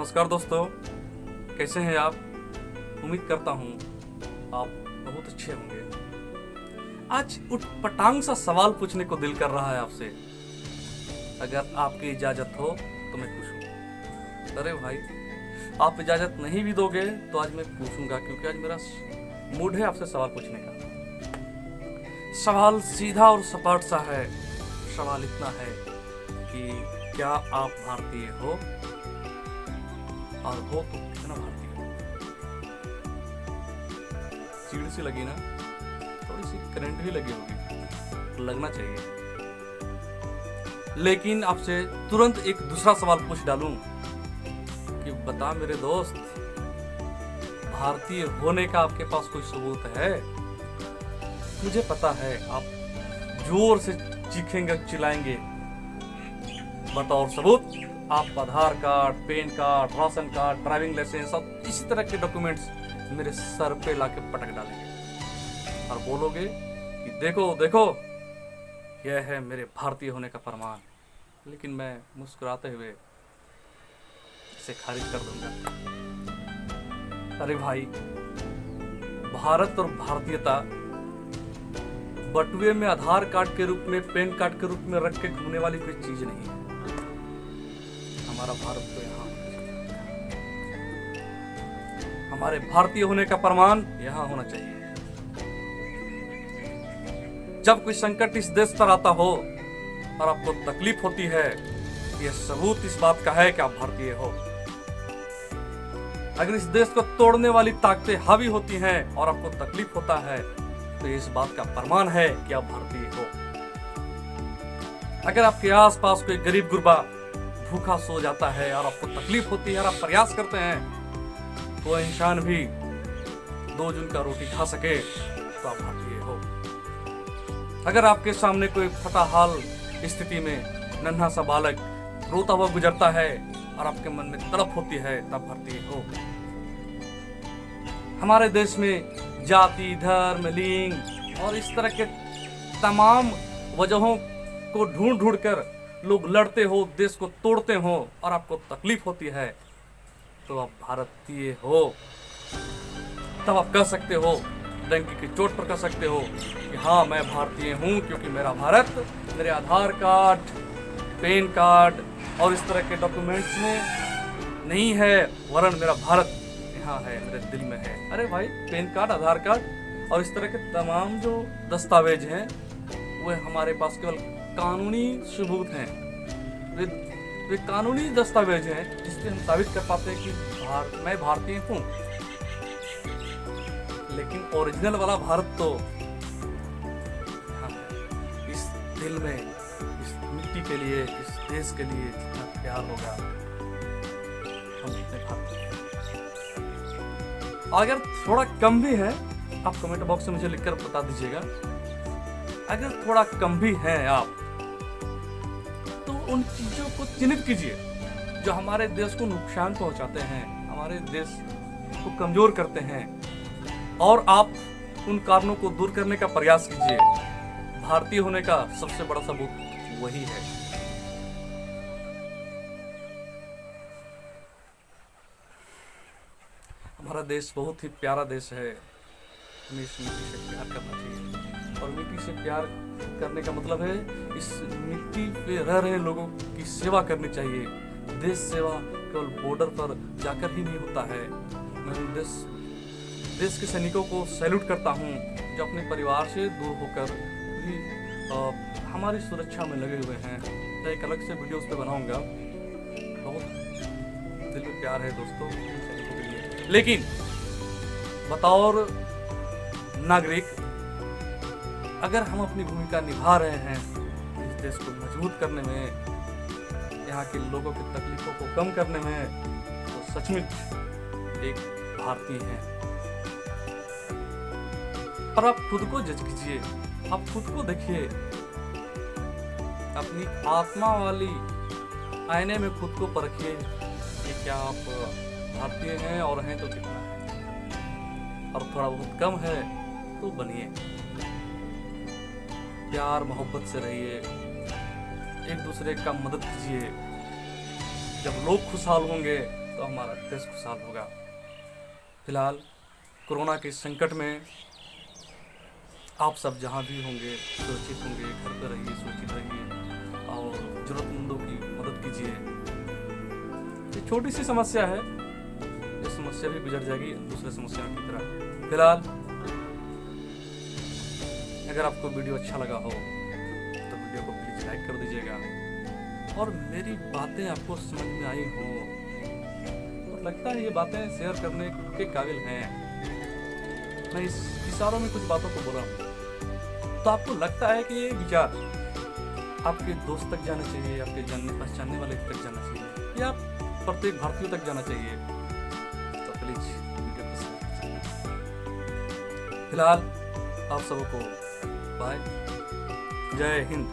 नमस्कार दोस्तों, कैसे हैं आप। उम्मीद करता हूँ आप बहुत अच्छे होंगे। आज उटपटांग सा सवाल पूछने को दिल कर रहा है आपसे। अगर आपकी इजाजत हो तो मैं पूछूं। अरे भाई, आप इजाजत नहीं भी दोगे तो आज मैं पूछूंगा, क्योंकि आज मेरा मूड है आपसे सवाल पूछने का। सवाल सीधा और सपाट सा है। सवाल इतना है कि क्या आप भारतीय हो, और हो तो कितना भारतीय हो। चीड़ सी लगी ना, थोड़ी सी करंट भी लगी होगी, लगना चाहिए। लेकिन आपसे तुरंत एक दूसरा सवाल पूछ डालूं कि बता मेरे दोस्त, भारतीय होने का आपके पास कोई सबूत है? मुझे पता है आप जोर से चीखेंगे, चिल्लाएंगे, बताओ सबूत। आप Aadhaar card, PAN card, ration card, driving licence और इसी तरह के डॉक्यूमेंट्स मेरे सर पे लाके पटक डालेंगे और बोलोगे कि देखो देखो, यह है मेरे भारतीय होने का प्रमाण। लेकिन मैं मुस्कुराते हुए इसे खारिज कर दूंगा। अरे भाई, भारत और भारतीयता बटुए में आधार कार्ड के रूप में, पैन कार्ड के रूप में रख के घूमने वाली कोई चीज नहीं है। हमारा भारत तो यहाँ, हमारे भारतीय होने का प्रमाण यहाँ होना चाहिए। जब कोई संकट इस देश पर आता हो और आपको तकलीफ होती है, यह सबूत इस बात का है कि आप भारतीय हो। अगर इस देश को तोड़ने वाली ताकतें हावी होती हैं और आपको तकलीफ होता है, तो इस बात का प्रमाण है कि आप भारतीय हो। अगर आपके आसपास कोई गरीब गुरबा भूखा सो जाता है और आपको तकलीफ होती है और आप प्रयास करते हैं तो इंसान भी 2 जून का रोटी खा सके, तो आप भारतीय हो। अगर आपके सामने कोई फटा हाल स्थिति में नन्हा सा बालक रोता हुआ गुजरता है और आपके मन में तड़प होती है, तब भारतीय हो। हमारे देश में जाति, धर्म, लिंग और इस तरह के तमाम वजहों को ढूंढ ढूंढ कर लोग लड़ते हो, देश को तोड़ते हो और आपको तकलीफ होती है, तो आप भारतीय हो। तब आप कह सकते हो, डंकी की चोट पर कह सकते हो कि हाँ, मैं भारतीय हूँ, क्योंकि मेरा भारत मेरे आधार कार्ड, पैन कार्ड और इस तरह के डॉक्यूमेंट्स में नहीं है, वरन मेरा भारत यहाँ है, मेरे दिल में है। अरे भाई, पैन कार्ड, आधार कार्ड और इस तरह के तमाम जो दस्तावेज हैं, वह हमारे पास केवल कानूनी सबूत हैं। वे कानूनी दस्तावेज हैं जिससे हम साबित कर पाते हैं कि मैं भारतीय हूँ। लेकिन ओरिजिनल वाला भारत तो इस दिल में, इस मिट्टी के लिए, इस देश के लिए जितना प्यार होगा, हम उतने भारतीय हैं। अगर थोड़ा कम भी है, आप कमेंट बॉक्स में मुझे लिखकर बता दीजिएगा। अगर थोड़ा कम भी हैं आप, तो उन चीजों को चिन्हित कीजिए जो हमारे देश को नुकसान पहुंचाते हैं, हमारे देश को कमजोर करते हैं, और आप उन कारणों को दूर करने का प्रयास कीजिए। भारतीय होने का सबसे बड़ा सबूत वही है। हमारा देश बहुत ही प्यारा देश है। हमें इस मिट्टी से प्यार करना चाहिए, और मिट्टी से प्यार करने का मतलब है इस मिट्टी पे रह रहे लोगों की सेवा करनी चाहिए। देश सेवा केवल बॉर्डर पर जाकर ही नहीं होता है। मैं देश के सैनिकों को सैल्यूट करता हूँ जो अपने परिवार से दूर होकर भी हमारी सुरक्षा में लगे हुए हैं। तो एक अलग से वीडियो उस पर बनाऊंगा। बहुत दिल में प्यार है दोस्तों सैनिकों के लिए। लेकिन बतौर नागरिक, अगर हम अपनी भूमिका निभा रहे हैं इस देश को मजबूत करने में, यहाँ के लोगों की तकलीफों को कम करने में, तो सचमुच एक भारतीय हैं। और आप खुद को जज कीजिए, आप खुद को देखिए, अपनी आत्मा वाली आईने में खुद को परखिए कि क्या आप भारतीय हैं, और हैं तो कितना है, और थोड़ा बहुत कम है तो बनिए। प्यार मोहब्बत से रहिए, एक दूसरे का मदद कीजिए। जब लोग खुशहाल होंगे तो हमारा देश खुशहाल होगा। फिलहाल कोरोना के संकट में आप सब जहाँ भी होंगे सुरक्षित होंगे, घर पर रहिए, सुरक्षित रहिए और ज़रूरतमंदों की मदद कीजिए। ये छोटी सी समस्या है, ये समस्या भी गुजर जाएगी दूसरे समस्याओं की तरह। फिलहाल अगर आपको वीडियो अच्छा लगा हो तो वीडियो को प्लीज़ लाइक कर दीजिएगा और मेरी बातें आपको समझ में आई हो और लगता है ये बातें शेयर करने के काबिल हैं, मैं इस इशारों में कुछ बातों को बोला हूँ, तो आपको लगता है कि ये विचार आपके दोस्त तक जाना चाहिए, आपके जानने पहचानने वाले तक जाना चाहिए या प्रत्येक भारतीय तक जाना चाहिए, तो प्लीज वीडियो को शेयर कीजिए। फिलहाल आप सबको बाय, जय हिंद।